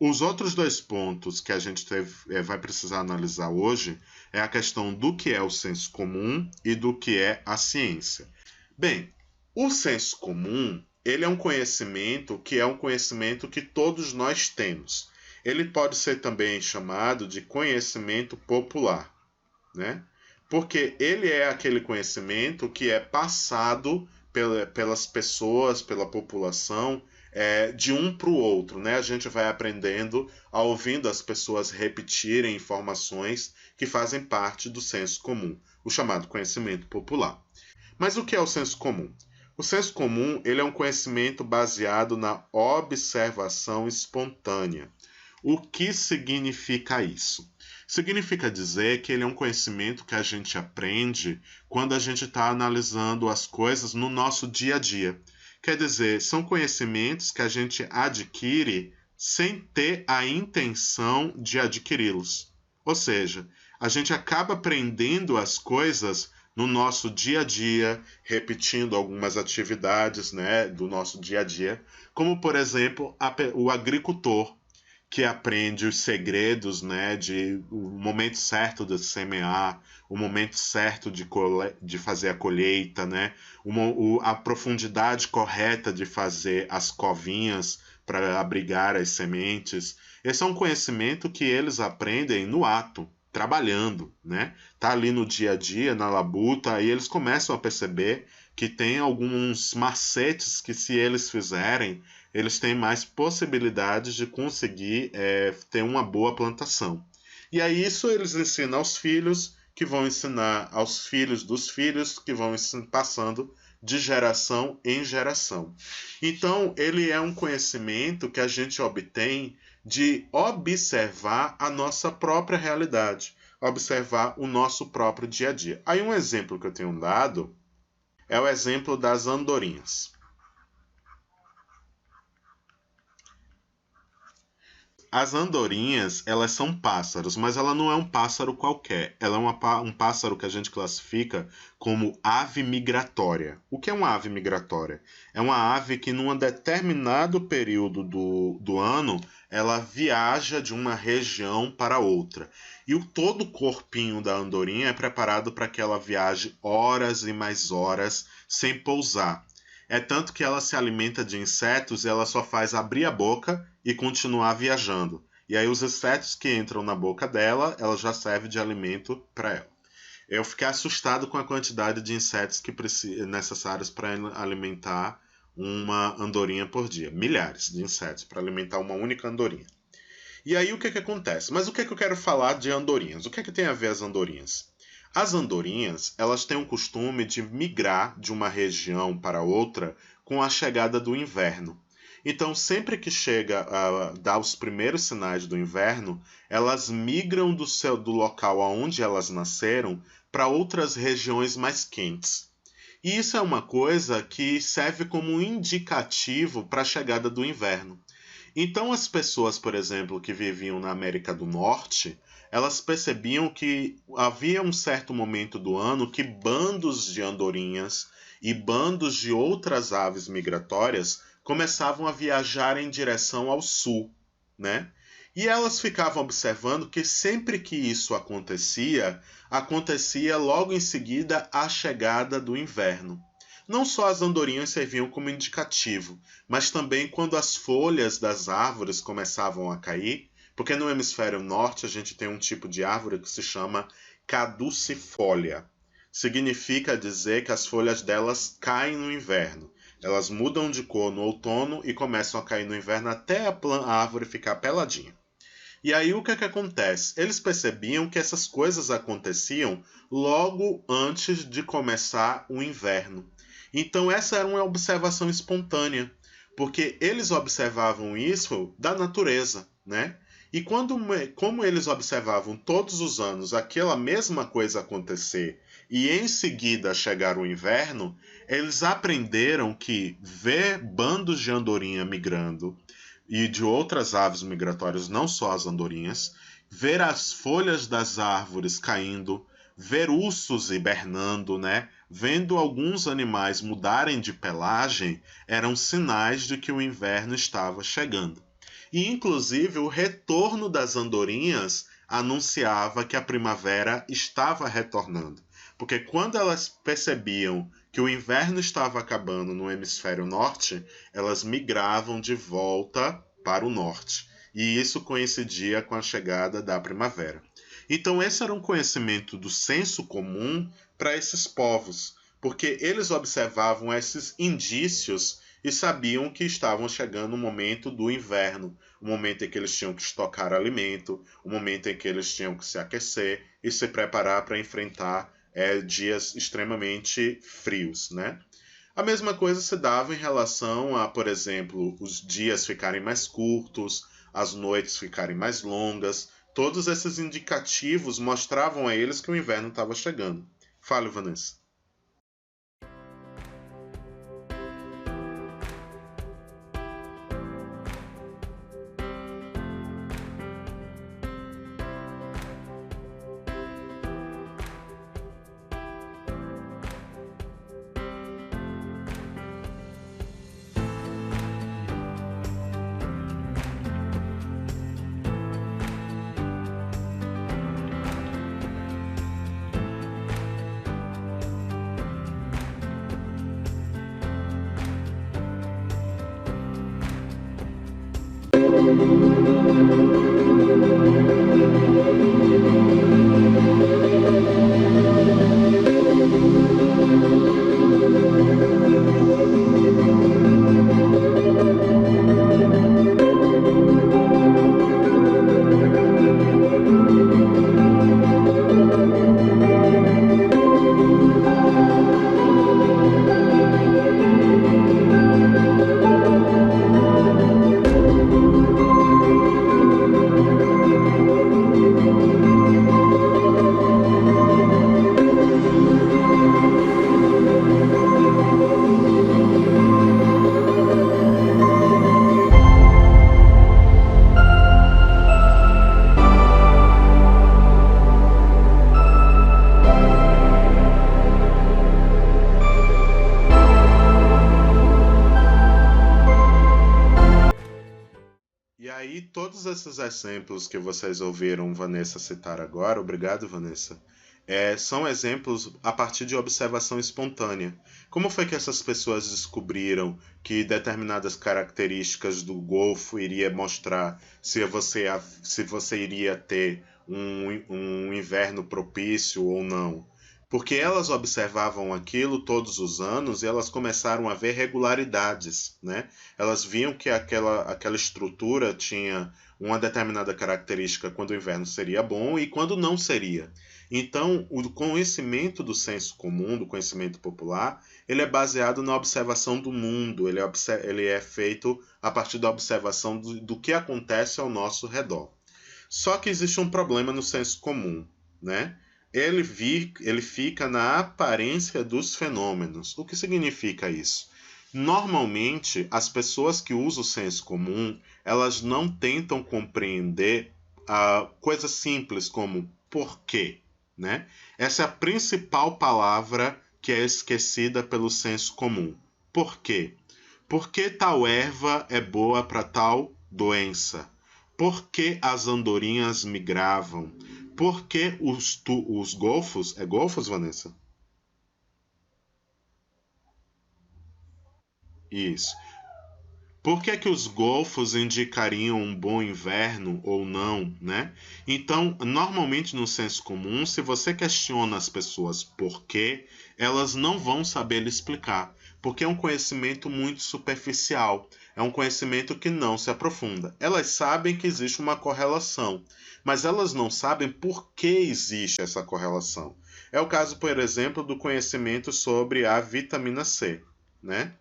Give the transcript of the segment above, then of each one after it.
Os outros dois pontos que a gente vai precisar analisar hoje é a questão do que é o senso comum e do que é a ciência. Bem, o senso comum, ele é um conhecimento que todos nós temos. Ele pode ser também chamado de conhecimento popular, né? Porque ele é aquele conhecimento que é passado pelas pessoas, pela população, de um para o outro, né? A gente vai aprendendo, ouvindo as pessoas repetirem informações que fazem parte do senso comum, o chamado conhecimento popular. Mas o que é o senso comum? O senso comum, ele é um conhecimento baseado na observação espontânea. O que significa isso? Significa dizer que ele é um conhecimento que a gente aprende quando a gente está analisando as coisas no nosso dia a dia. Quer dizer, são conhecimentos que a gente adquire sem ter a intenção de adquiri-los. Ou seja, a gente acaba aprendendo as coisas no nosso dia a dia, repetindo algumas atividades, né, do nosso dia a dia, como, por exemplo, o agricultor, que aprende os segredos, né, de o momento certo de semear, o momento certo de fazer a colheita, né, a profundidade correta de fazer as covinhas para abrigar as sementes. Esse é um conhecimento que eles aprendem no ato, trabalhando, né? Tá ali no dia a dia, na labuta, aí eles começam a perceber que tem alguns macetes que, se eles fizerem, eles têm mais possibilidades de conseguir ter uma boa plantação. E aí isso eles ensinam aos filhos, que vão ensinar aos filhos dos filhos, que vão passando de geração em geração. Então, ele é um conhecimento que a gente obtém de observar a nossa própria realidade, observar o nosso próprio dia a dia. Aí um exemplo que eu tenho dado é o exemplo das andorinhas. As andorinhas, elas são pássaros, mas ela não é um pássaro qualquer. Ela é um pássaro que a gente classifica como ave migratória. O que é uma ave migratória? É uma ave que, num determinado período do ano, ela viaja de uma região para outra. E todo o corpinho da andorinha é preparado para que ela viaje horas e mais horas sem pousar. É tanto que ela se alimenta de insetos e ela só faz abrir a boca e continuar viajando. E aí os insetos que entram na boca dela, ela já serve de alimento para ela. Eu fiquei assustado com a quantidade de insetos necessários para alimentar uma andorinha por dia. Milhares de insetos para alimentar uma única andorinha. E aí o que acontece? Mas o que eu quero falar de andorinhas? O que tem a ver as andorinhas? As andorinhas, elas têm o costume de migrar de uma região para outra com a chegada do inverno. Então, sempre que chega a dar os primeiros sinais do inverno, elas migram do local onde elas nasceram para outras regiões mais quentes. E isso é uma coisa que serve como um indicativo para a chegada do inverno. Então, as pessoas, por exemplo, que viviam na América do Norte, elas percebiam que havia um certo momento do ano que bandos de andorinhas e bandos de outras aves migratórias começavam a viajar em direção ao sul, né? E elas ficavam observando que sempre que isso acontecia logo em seguida a chegada do inverno. Não só as andorinhas serviam como indicativo, mas também quando as folhas das árvores começavam a cair, porque no hemisfério norte a gente tem um tipo de árvore que se chama caducifólia. Significa dizer que as folhas delas caem no inverno. Elas mudam de cor no outono e começam a cair no inverno até a árvore ficar peladinha. E aí o que acontece? Eles percebiam que essas coisas aconteciam logo antes de começar o inverno. Então essa era uma observação espontânea, porque eles observavam isso da natureza, né? E como eles observavam todos os anos aquela mesma coisa acontecer e em seguida chegar o inverno, eles aprenderam que ver bandos de andorinha migrando e de outras aves migratórias, não só as andorinhas, ver as folhas das árvores caindo, ver ursos hibernando, né? Vendo alguns animais mudarem de pelagem, eram sinais de que o inverno estava chegando. E, inclusive, o retorno das andorinhas anunciava que a primavera estava retornando. Porque quando elas percebiam que o inverno estava acabando no hemisfério norte, elas migravam de volta para o norte. E isso coincidia com a chegada da primavera. Então, esse era um conhecimento do senso comum para esses povos, porque eles observavam esses indícios e sabiam que estavam chegando o momento do inverno, o momento em que eles tinham que estocar alimento, o momento em que eles tinham que se aquecer e se preparar para enfrentar dias extremamente frios, né? A mesma coisa se dava em relação a, por exemplo, os dias ficarem mais curtos, as noites ficarem mais longas. Todos esses indicativos mostravam a eles que o inverno estava chegando. Fale, Vanessa. E aí, todos esses exemplos que vocês ouviram Vanessa citar agora, obrigado, Vanessa, são exemplos a partir de observação espontânea. Como foi que essas pessoas descobriram que determinadas características do Golfo iria mostrar se você iria ter um inverno propício ou não? Porque elas observavam aquilo todos os anos e elas começaram a ver regularidades, né? Elas viam que aquela estrutura tinha uma determinada característica quando o inverno seria bom e quando não seria. Então, o conhecimento do senso comum, do conhecimento popular, ele é baseado na observação do mundo, ele é feito a partir da observação do que acontece ao nosso redor. Só que existe um problema no senso comum, né? Ele fica na aparência dos fenômenos. O que significa isso? Normalmente, as pessoas que usam o senso comum, elas não tentam compreender coisas simples como porquê, né? Essa é a principal palavra que é esquecida pelo senso comum. Por quê? Por que tal erva é boa para tal doença? Por que as andorinhas migravam? Por que os golfos... É golfos, Vanessa? Isso. Por que que os golfos indicariam um bom inverno ou não, né? Então, normalmente no senso comum, se você questiona as pessoas por quê, elas não vão saber lhe explicar, porque é um conhecimento muito superficial, é um conhecimento que não se aprofunda. Elas sabem que existe uma correlação, mas elas não sabem por que existe essa correlação. É o caso, por exemplo, do conhecimento sobre a vitamina C, né?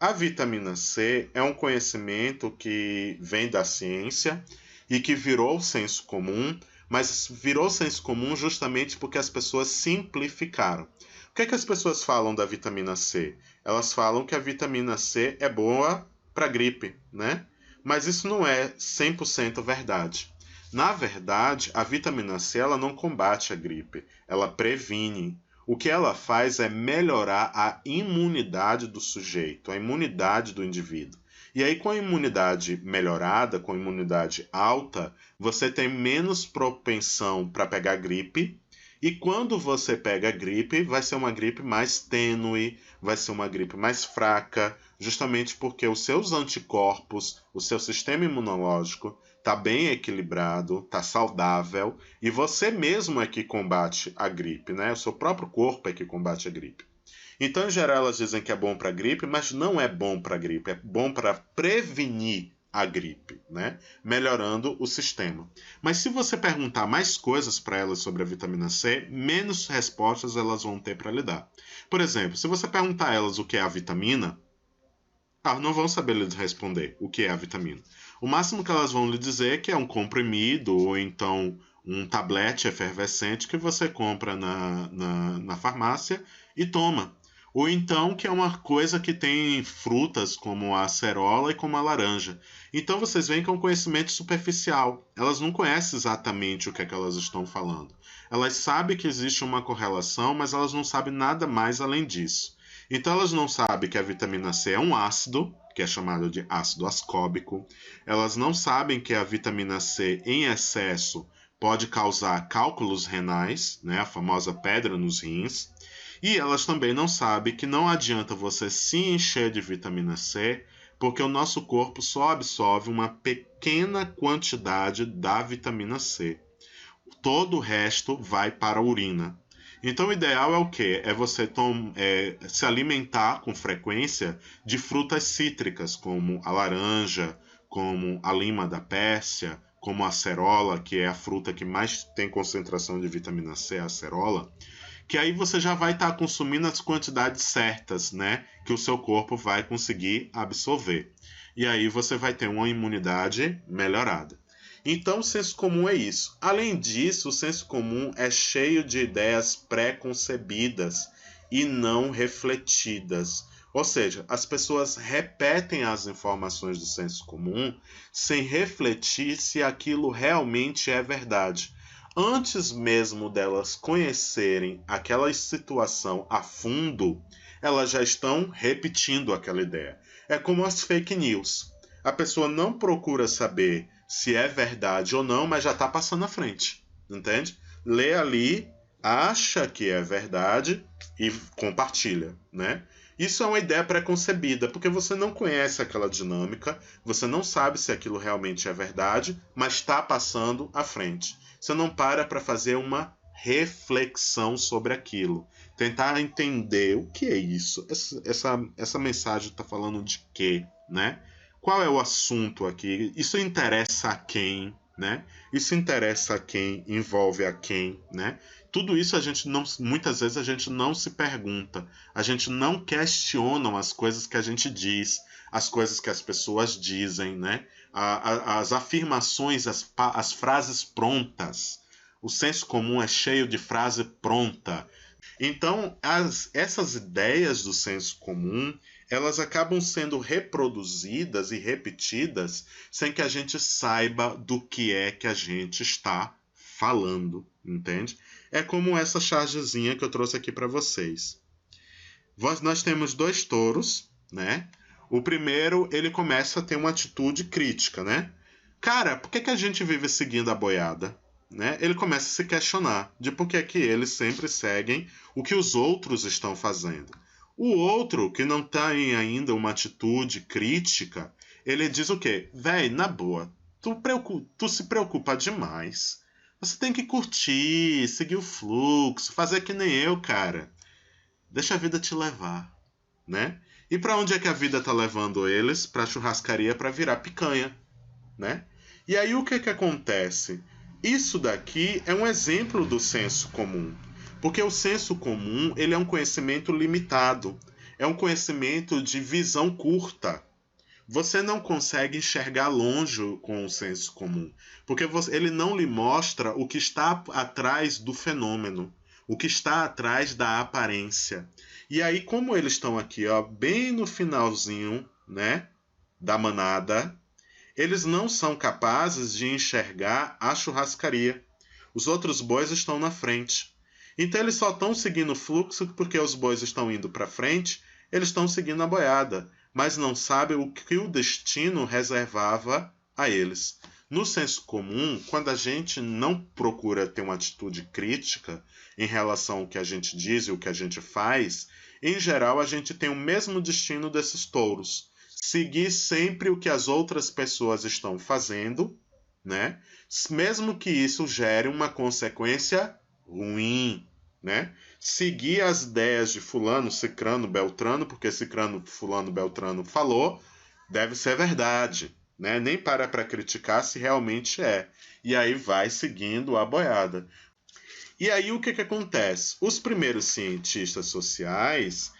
A vitamina C é um conhecimento que vem da ciência e que virou senso comum, mas virou senso comum justamente porque as pessoas simplificaram. O que é que as pessoas falam da vitamina C? Elas falam que a vitamina C é boa para gripe, né? Mas isso não é 100% verdade. Na verdade, a vitamina C ela não combate a gripe, ela previne. O que ela faz é melhorar a imunidade do sujeito, a imunidade do indivíduo. E aí, com a imunidade melhorada, com a imunidade alta, você tem menos propensão para pegar gripe. E quando você pega gripe, vai ser uma gripe mais tênue, vai ser uma gripe mais fraca, justamente porque os seus anticorpos, o seu sistema imunológico está bem equilibrado, está saudável, e você mesmo é que combate a gripe, né? O seu próprio corpo é que combate a gripe. Então, em geral, elas dizem que é bom para a gripe, mas não é bom para a gripe, é bom para prevenir a gripe, né? Melhorando o sistema. Mas se você perguntar mais coisas para elas sobre a vitamina C, menos respostas elas vão ter para lhe dar. Por exemplo, se você perguntar a elas o que é a vitamina, não vão saber lhe responder o que é a vitamina. O máximo que elas vão lhe dizer é que é um comprimido ou então um tablete efervescente que você compra na farmácia e toma. Ou então que é uma coisa que tem frutas como a acerola e como a laranja. Então vocês veem que é um conhecimento superficial. Elas não conhecem exatamente o que é que elas estão falando. Elas sabem que existe uma correlação, mas elas não sabem nada mais além disso. Então elas não sabem que a vitamina C é um ácido, que é chamado de ácido ascóbico. Elas não sabem que a vitamina C em excesso pode causar cálculos renais, né, a famosa pedra nos rins. E elas também não sabem que não adianta você se encher de vitamina C, porque o nosso corpo só absorve uma pequena quantidade da vitamina C. Todo o resto vai para a urina. Então o ideal é o quê? É você se alimentar com frequência de frutas cítricas, como a laranja, como a lima da Pérsia, como a acerola, que é a fruta que mais tem concentração de vitamina C, a acerola, que aí você já vai estar consumindo as quantidades certas, né? Que o seu corpo vai conseguir absorver. E aí você vai ter uma imunidade melhorada. Então, o senso comum é isso. Além disso, o senso comum é cheio de ideias pré-concebidas e não refletidas. Ou seja, as pessoas repetem as informações do senso comum sem refletir se aquilo realmente é verdade. Antes mesmo delas conhecerem aquela situação a fundo, elas já estão repetindo aquela ideia. É como as fake news. A pessoa não procura saber se é verdade ou não, mas já está passando à frente, entende? Lê ali, acha que é verdade e compartilha, né? Isso é uma ideia preconcebida, porque você não conhece aquela dinâmica, você não sabe se aquilo realmente é verdade, mas está passando à frente. Você não para fazer uma reflexão sobre aquilo. Tentar entender o que é isso. Essa mensagem está falando de quê, né? Qual é o assunto aqui? Isso interessa a quem, né? Isso interessa a quem, envolve a quem, né? Tudo isso muitas vezes a gente não se pergunta. A gente não questiona as coisas que a gente diz, as coisas que as pessoas dizem, né? As afirmações, as frases prontas. O senso comum é cheio de frase pronta. Então, essas ideias do senso comum, elas acabam sendo reproduzidas e repetidas sem que a gente saiba do que é que a gente está falando, entende? É como essa chargezinha que eu trouxe aqui para vocês. Nós temos 2 touros, né? O primeiro, ele começa a ter uma atitude crítica, né? Cara, por que a gente vive seguindo a boiada? Né? Ele começa a se questionar de por que eles sempre seguem o que os outros estão fazendo. O outro, que não tem ainda uma atitude crítica, ele diz o quê? Véi, na boa, tu se preocupa demais. Você tem que curtir, seguir o fluxo, fazer que nem eu, cara. Deixa a vida te levar, né? E para onde é que a vida tá levando eles? Pra churrascaria para virar picanha, né? E aí o que acontece? Isso daqui é um exemplo do senso comum. Porque o senso comum, ele é um conhecimento limitado. É um conhecimento de visão curta. Você não consegue enxergar longe com o senso comum. Porque ele não lhe mostra o que está atrás do fenômeno. O que está atrás da aparência. E aí, como eles estão aqui, ó, bem no finalzinho, né, da manada, eles não são capazes de enxergar a churrascaria. Os outros bois estão na frente. Então eles só estão seguindo o fluxo porque os bois estão indo para frente, eles estão seguindo a boiada. mas não sabem o que o destino reservava a eles. No senso comum, quando a gente não procura ter uma atitude crítica em relação ao que a gente diz e o que a gente faz, em geral a gente tem o mesmo destino desses touros. Seguir sempre o que as outras pessoas estão fazendo, né? Mesmo que isso gere uma consequência ruim, né? Seguir as ideias de fulano, cicrano, beltrano, porque cicrano, fulano, beltrano falou, deve ser verdade, né? Nem para criticar se realmente é. E aí vai seguindo a boiada. E aí o que acontece? Os primeiros cientistas sociais,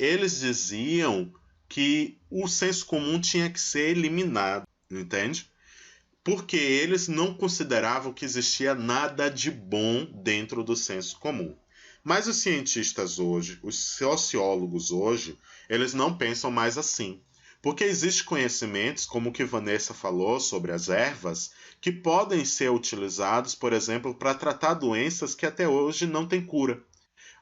eles diziam que o senso comum tinha que ser eliminado, entende? Porque eles não consideravam que existia nada de bom dentro do senso comum. Mas os cientistas hoje, os sociólogos hoje, eles não pensam mais assim. Porque existem conhecimentos, como o que Vanessa falou sobre as ervas, que podem ser utilizados, por exemplo, para tratar doenças que até hoje não têm cura.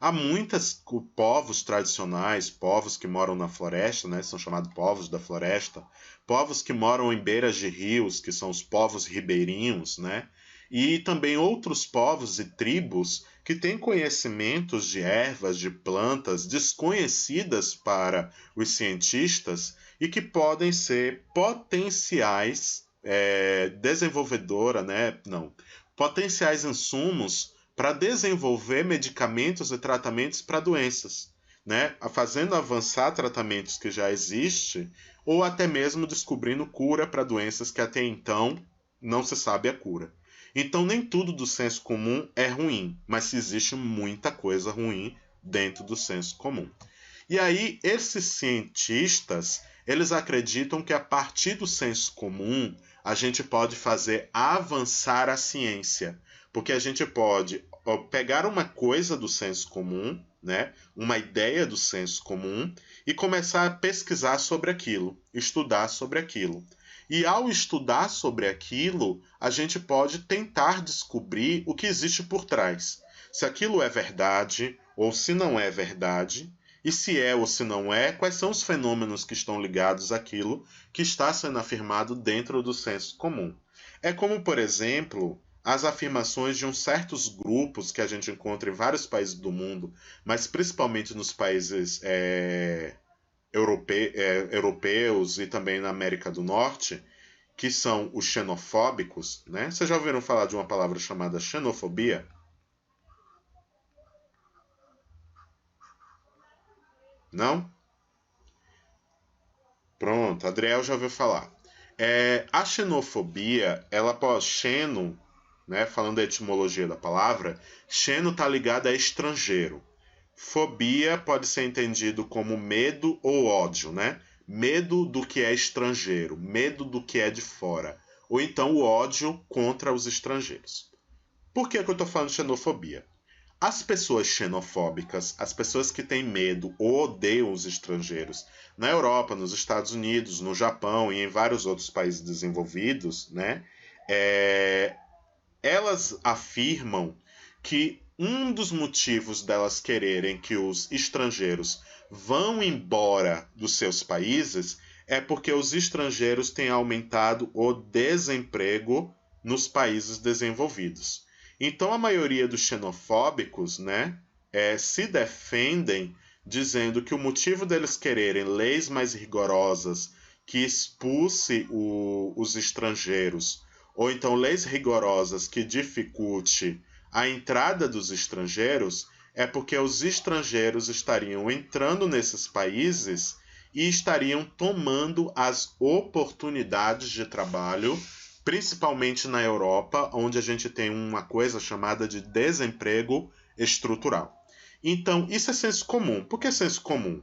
Há muitos povos tradicionais, povos que moram na floresta, né, são chamados povos da floresta, povos que moram em beiras de rios, que são os povos ribeirinhos, né, e também outros povos e tribos que têm conhecimentos de ervas, de plantas desconhecidas para os cientistas e que podem ser potenciais desenvolvedora, né, não, potenciais insumos para desenvolver medicamentos e tratamentos para doenças, né? Fazendo avançar tratamentos que já existem ou até mesmo descobrindo cura para doenças que até então não se sabe a cura. Então nem tudo do senso comum é ruim, mas existe muita coisa ruim dentro do senso comum. E aí esses cientistas, eles acreditam que a partir do senso comum a gente pode fazer avançar a ciência, porque a gente pode pegar uma coisa do senso comum, né, uma ideia do senso comum, e começar a pesquisar sobre aquilo, estudar sobre aquilo. E ao estudar sobre aquilo, a gente pode tentar descobrir o que existe por trás. Se aquilo é verdade ou se não é verdade, e se é ou se não é, quais são os fenômenos que estão ligados àquilo que está sendo afirmado dentro do senso comum. É como, por exemplo, as afirmações de uns certos grupos que a gente encontra em vários países do mundo, mas principalmente nos países europeus e também na América do Norte, que são os xenofóbicos, né? Vocês já ouviram falar de uma palavra chamada xenofobia? Não? Pronto, Adriel já ouviu falar. A xenofobia, ela pode. Xeno, né, falando da etimologia da palavra, xeno está ligada a estrangeiro. Fobia pode ser entendido como medo ou ódio, né? Medo do que é estrangeiro, medo do que é de fora. Ou então o ódio contra os estrangeiros. Por que eu estou falando de xenofobia? As pessoas xenofóbicas, as pessoas que têm medo ou odeiam os estrangeiros, na Europa, nos Estados Unidos, no Japão e em vários outros países desenvolvidos, né, elas afirmam que um dos motivos delas quererem que os estrangeiros vão embora dos seus países é porque os estrangeiros têm aumentado o desemprego nos países desenvolvidos. Então a maioria dos xenofóbicos, né, se defendem dizendo que o motivo deles quererem leis mais rigorosas que expulse os estrangeiros, ou então leis rigorosas que dificulte a entrada dos estrangeiros, é porque os estrangeiros estariam entrando nesses países e estariam tomando as oportunidades de trabalho, principalmente na Europa, onde a gente tem uma coisa chamada de desemprego estrutural. Então, isso é senso comum. Por que senso comum?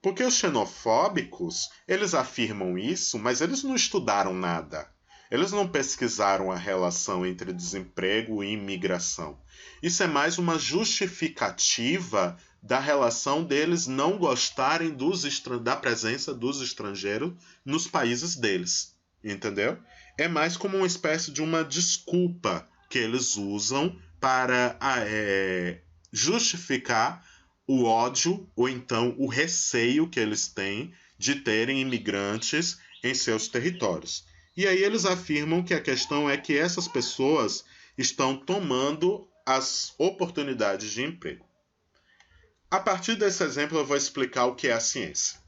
Porque os xenofóbicos, eles afirmam isso, mas eles não estudaram nada. Eles não pesquisaram a relação entre desemprego e imigração. Isso é mais uma justificativa da relação deles não gostarem da presença dos estrangeiros nos países deles. Entendeu? É mais como uma espécie de uma desculpa que eles usam para justificar o ódio ou então o receio que eles têm de terem imigrantes em seus territórios. E aí eles afirmam que a questão é que essas pessoas estão tomando as oportunidades de emprego. A partir desse exemplo, eu vou explicar o que é a ciência.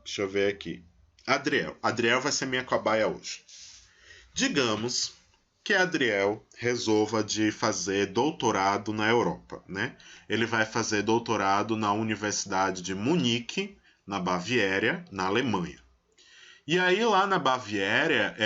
Deixa eu ver aqui. Adriel vai ser minha cobaia hoje. Digamos que Adriel resolva de fazer doutorado na Europa, né? Ele vai fazer doutorado na Universidade de Munique, na Baviera, na Alemanha. E aí lá na Baviera,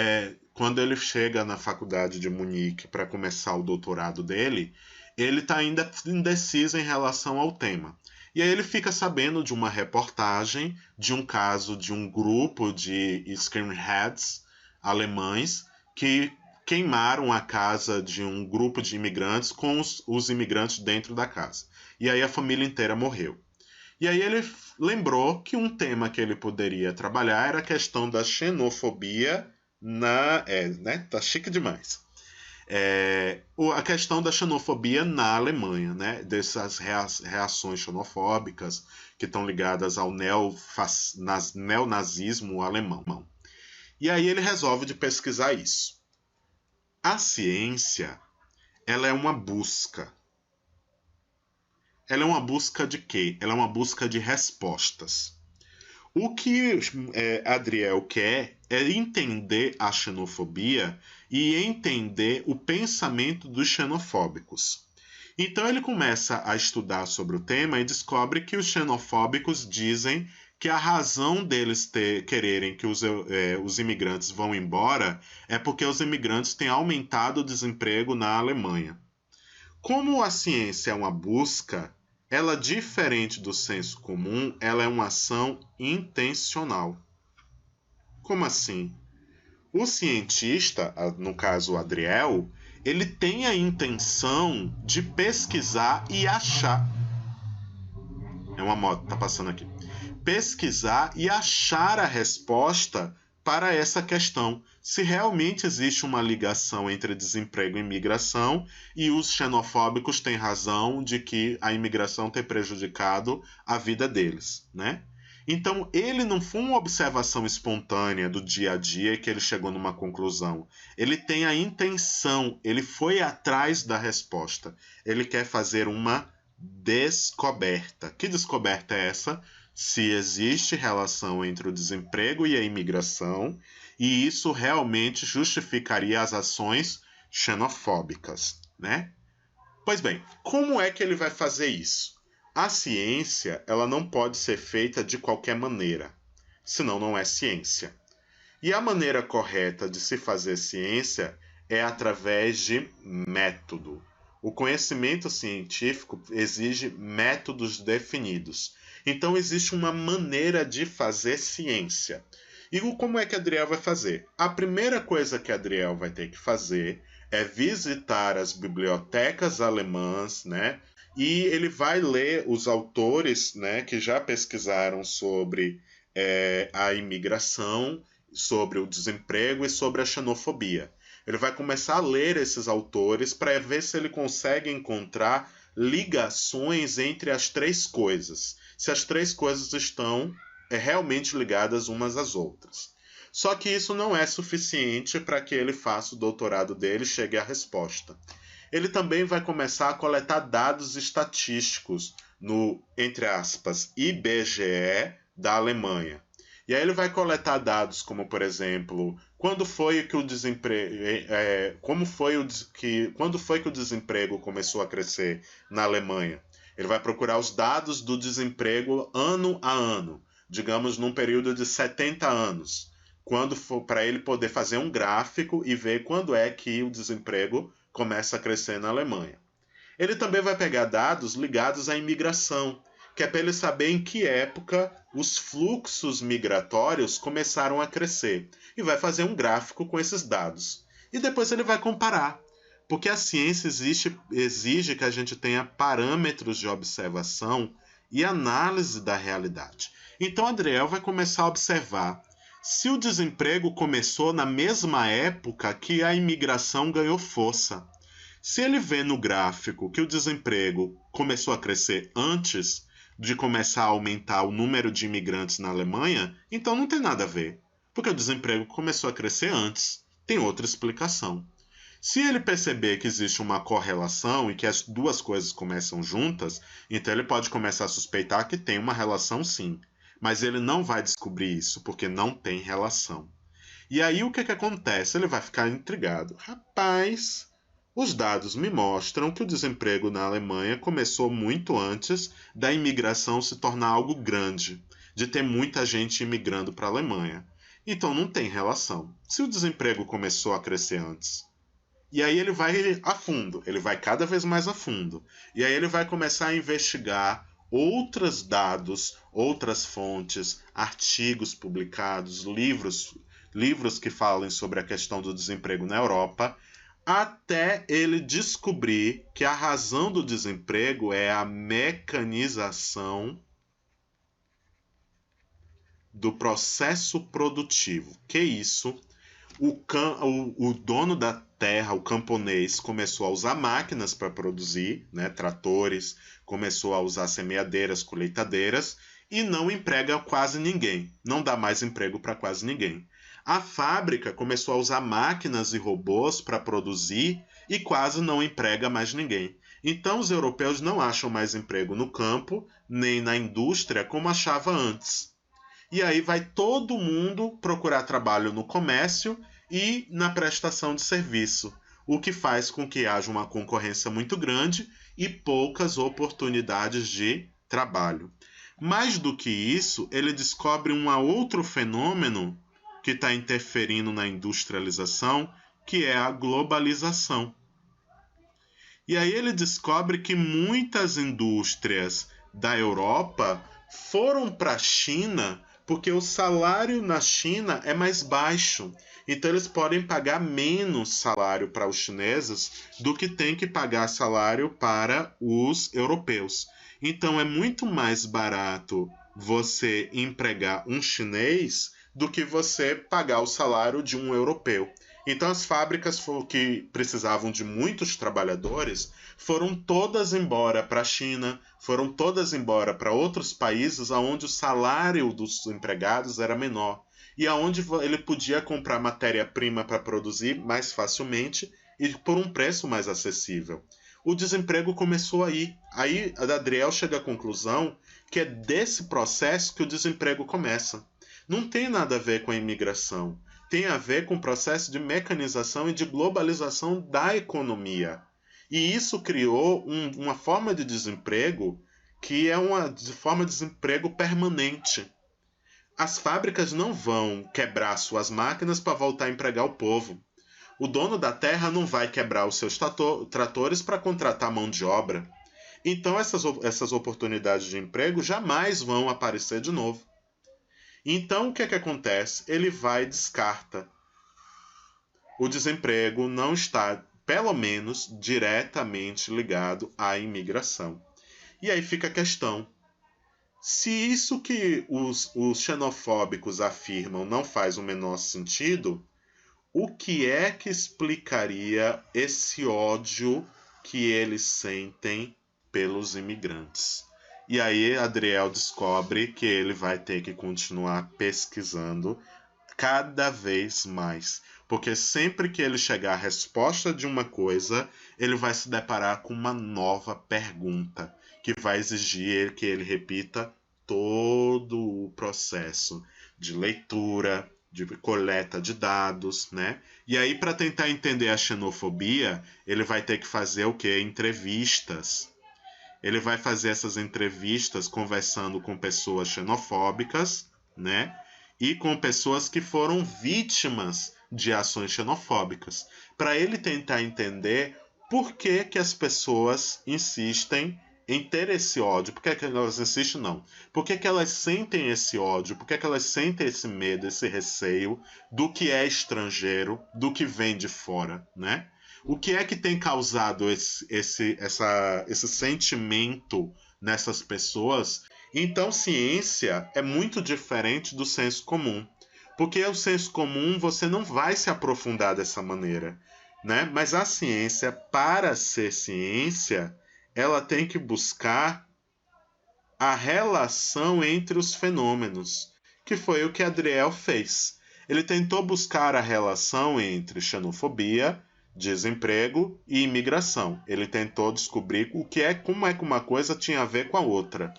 quando ele chega na faculdade de Munique para começar o doutorado dele, ele está ainda indeciso em relação ao tema. E aí ele fica sabendo de uma reportagem de um caso de um grupo de skinheads alemães que queimaram a casa de um grupo de imigrantes com os imigrantes dentro da casa. E aí a família inteira morreu. E aí ele lembrou que um tema que ele poderia trabalhar era a questão da xenofobia tá chique demais. A questão da xenofobia na Alemanha, né? Dessas reações xenofóbicas que estão ligadas ao neonazismo alemão. E aí ele resolve de pesquisar isso. A ciência, ela é uma busca. Ela é uma busca de quê? Ela é uma busca de respostas. O que Adriel quer é entender a xenofobia e entender o pensamento dos xenofóbicos. Então ele começa a estudar sobre o tema e descobre que os xenofóbicos dizem que a razão deles quererem que os imigrantes vão embora é porque os imigrantes têm aumentado o desemprego na Alemanha. Como a ciência é uma busca, ela, diferente do senso comum, ela é uma ação intencional. Como assim? O cientista, no caso o Adriel, ele tem a intenção de pesquisar e achar. É uma moto, tá passando aqui. Pesquisar e achar a resposta para essa questão. Se realmente existe uma ligação entre desemprego e imigração, e os xenofóbicos têm razão de que a imigração tem prejudicado a vida deles, né? Então, ele não foi uma observação espontânea do dia a dia que ele chegou numa conclusão. Ele tem a intenção, ele foi atrás da resposta. Ele quer fazer uma descoberta. Que descoberta é essa? Se existe relação entre o desemprego e a imigração, e isso realmente justificaria as ações xenofóbicas, né? Pois bem, como é que ele vai fazer isso? A ciência, ela não pode ser feita de qualquer maneira, senão não é ciência. E a maneira correta de se fazer ciência é através de método. O conhecimento científico exige métodos definidos. Então existe uma maneira de fazer ciência. E como é que Adriel vai fazer? A primeira coisa que Adriel vai ter que fazer é visitar as bibliotecas alemãs, né? E ele vai ler os autores, né, que já pesquisaram sobre a imigração, sobre o desemprego e sobre a xenofobia. Ele vai começar a ler esses autores para ver se ele consegue encontrar ligações entre as três coisas. Se as três coisas estão realmente ligadas umas às outras. Só que isso não é suficiente para que ele faça o doutorado dele e chegue à resposta. Ele também vai começar a coletar dados estatísticos no, entre aspas, IBGE da Alemanha. E aí ele vai coletar dados como, por exemplo, quando foi que o desemprego começou a crescer na Alemanha. Ele vai procurar os dados do desemprego ano a ano, digamos num período de 70 anos, para ele poder fazer um gráfico e ver quando é que o desemprego começa a crescer na Alemanha. Ele também vai pegar dados ligados à imigração, que é para ele saber em que época os fluxos migratórios começaram a crescer, e vai fazer um gráfico com esses dados. E depois ele vai comparar, porque a ciência exige que a gente tenha parâmetros de observação e análise da realidade. Então Adriel vai começar a observar se o desemprego começou na mesma época que a imigração ganhou força. Se ele vê no gráfico que o desemprego começou a crescer antes, de começar a aumentar o número de imigrantes na Alemanha, então não tem nada a ver. Porque o desemprego começou a crescer antes. Tem outra explicação. Se ele perceber que existe uma correlação e que as duas coisas começam juntas, então ele pode começar a suspeitar que tem uma relação sim. Mas ele não vai descobrir isso, porque não tem relação. E aí o que acontece? Ele vai ficar intrigado. Rapaz, os dados me mostram que o desemprego na Alemanha começou muito antes da imigração se tornar algo grande, de ter muita gente imigrando para a Alemanha. Então não tem relação. Se o desemprego começou a crescer antes. E aí ele vai a fundo, ele vai cada vez mais a fundo. E aí ele vai começar a investigar outros dados, outras fontes, artigos publicados, livros que falem sobre a questão do desemprego na Europa, até ele descobrir que a razão do desemprego é a mecanização do processo produtivo. Que isso? O dono da terra, o camponês, começou a usar máquinas para produzir, né, tratores, começou a usar semeadeiras, colheitadeiras, e não emprega quase ninguém. Não dá mais emprego para quase ninguém. A fábrica começou a usar máquinas e robôs para produzir e quase não emprega mais ninguém. Então os europeus não acham mais emprego no campo, nem na indústria como achava antes. E aí vai todo mundo procurar trabalho no comércio e na prestação de serviço, o que faz com que haja uma concorrência muito grande e poucas oportunidades de trabalho. Mais do que isso, ele descobre um outro fenômeno que está interferindo na industrialização, que é a globalização. E aí ele descobre que muitas indústrias da Europa foram para a China porque o salário na China é mais baixo. Então eles podem pagar menos salário para os chineses do que tem que pagar salário para os europeus. Então é muito mais barato você empregar um chinês do que você pagar o salário de um europeu. Então as fábricas que precisavam de muitos trabalhadores foram todas embora para a China, foram todas embora para outros países onde o salário dos empregados era menor e aonde ele podia comprar matéria-prima para produzir mais facilmente e por um preço mais acessível. O desemprego começou aí. Aí a Adriel chega à conclusão que é desse processo que o desemprego começa. Não tem nada a ver com a imigração. Tem a ver com o processo de mecanização e de globalização da economia. E isso criou uma forma de desemprego que é uma forma de desemprego permanente. As fábricas não vão quebrar suas máquinas para voltar a empregar o povo. O dono da terra não vai quebrar os seus tratores para contratar mão de obra. Então essas oportunidades de emprego jamais vão aparecer de novo. Então o que acontece? Ele vai e descarta. O desemprego não está, pelo menos, diretamente ligado à imigração. E aí fica a questão. Se isso que os xenofóbicos afirmam não faz o menor sentido, o que é que explicaria esse ódio que eles sentem pelos imigrantes? E aí Adriel descobre que ele vai ter que continuar pesquisando cada vez mais. Porque sempre que ele chegar à resposta de uma coisa, ele vai se deparar com uma nova pergunta, que vai exigir que ele repita todo o processo de leitura, de coleta de dados, né? E aí, para tentar entender a xenofobia, ele vai ter que fazer o quê? Entrevistas. Ele vai fazer essas entrevistas conversando com pessoas xenofóbicas, né? E com pessoas que foram vítimas de ações xenofóbicas, para ele tentar entender por que as pessoas insistem em ter esse ódio. Por que elas insistem? Não. Por que elas sentem esse ódio? Por que elas sentem esse medo, esse receio do que é estrangeiro, do que vem de fora, né? O que é que tem causado esse sentimento nessas pessoas? Então, ciência é muito diferente do senso comum. Porque o senso comum você não vai se aprofundar dessa maneira, né? Mas a ciência, para ser ciência, ela tem que buscar a relação entre os fenômenos, que foi o que Adriel fez. Ele tentou buscar a relação entre xenofobia, desemprego e imigração. Ele tentou descobrir como é que uma coisa tinha a ver com a outra.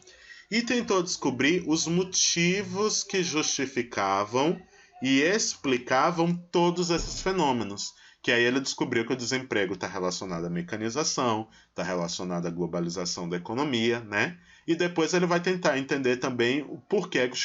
E tentou descobrir os motivos que justificavam e explicavam todos esses fenômenos. Que aí ele descobriu que o desemprego está relacionado à mecanização, está relacionado à globalização da economia, né? E depois ele vai tentar entender também o porquê que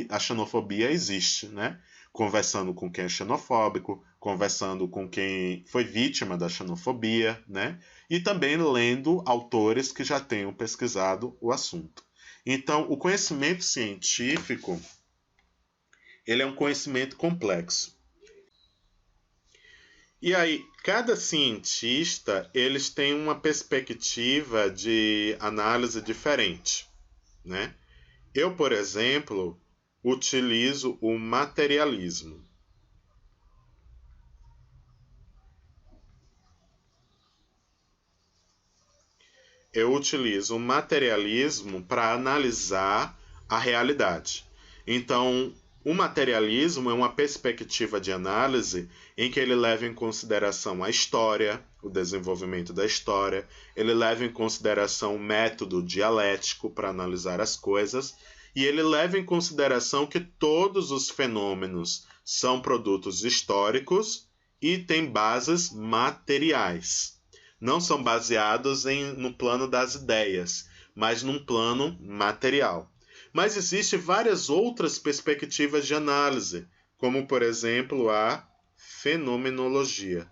a xenofobia existe, né? Conversando com quem é xenofóbico, conversando com quem foi vítima da xenofobia, né? E também lendo autores que já tenham pesquisado o assunto. Então, o conhecimento científico, ele é um conhecimento complexo. E aí, cada cientista, eles têm uma perspectiva de análise diferente, né? Eu, por exemplo, utilizo o materialismo. Eu utilizo o materialismo para analisar a realidade. Então, o materialismo é uma perspectiva de análise em que ele leva em consideração a história, o desenvolvimento da história, ele leva em consideração o método dialético para analisar as coisas, e ele leva em consideração que todos os fenômenos são produtos históricos e têm bases materiais. Não são baseados no plano das ideias, mas num plano material. Mas existem várias outras perspectivas de análise, como, por exemplo, a fenomenologia.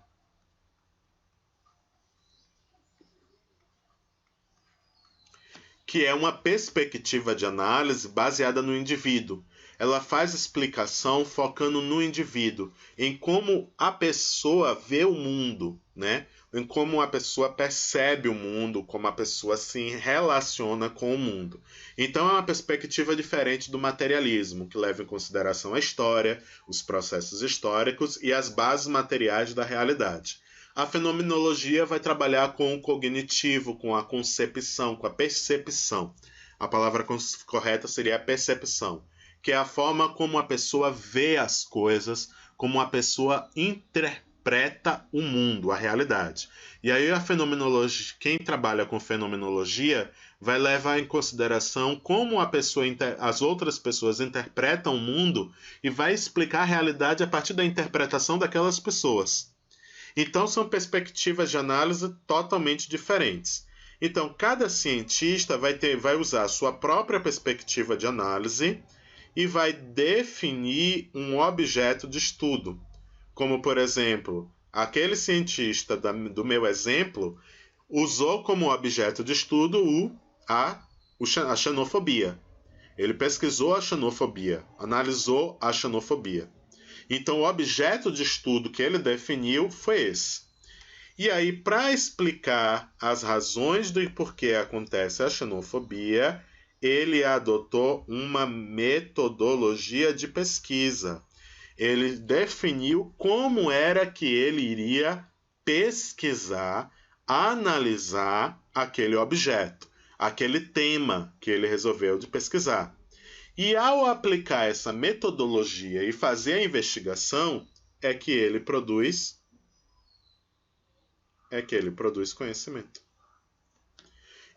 Que é uma perspectiva de análise baseada no indivíduo. Ela faz explicação focando no indivíduo, em como a pessoa vê o mundo, né? Em como a pessoa percebe o mundo, como a pessoa se relaciona com o mundo. Então é uma perspectiva diferente do materialismo, que leva em consideração a história, os processos históricos e as bases materiais da realidade. A fenomenologia vai trabalhar com o cognitivo, com a concepção, com a percepção. A palavra correta seria a percepção, que é a forma como a pessoa vê as coisas, como a pessoa interpreta o mundo, a realidade. E aí a fenomenologia, quem trabalha com fenomenologia vai levar em consideração como as outras pessoas interpretam o mundo e vai explicar a realidade a partir da interpretação daquelas pessoas. Então são perspectivas de análise totalmente diferentes. Então cada cientista vai usar a sua própria perspectiva de análise e vai definir um objeto de estudo. Como, por exemplo, aquele cientista do meu exemplo usou como objeto de estudo a xenofobia. Ele pesquisou a xenofobia, analisou a xenofobia. Então, o objeto de estudo que ele definiu foi esse. E aí, para explicar as razões do porquê acontece a xenofobia, ele adotou uma metodologia de pesquisa. Ele definiu como era que ele iria pesquisar, analisar aquele objeto, aquele tema que ele resolveu de pesquisar. E ao aplicar essa metodologia e fazer a investigação, é que ele produz conhecimento.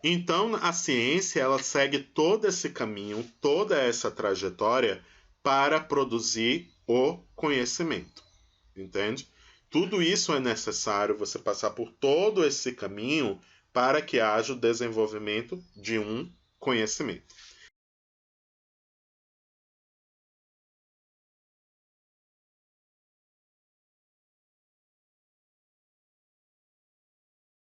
Então, a ciência ela segue todo esse caminho, toda essa trajetória para produzir o conhecimento. Entende? Tudo isso é necessário você passar por todo esse caminho para que haja o desenvolvimento de um conhecimento.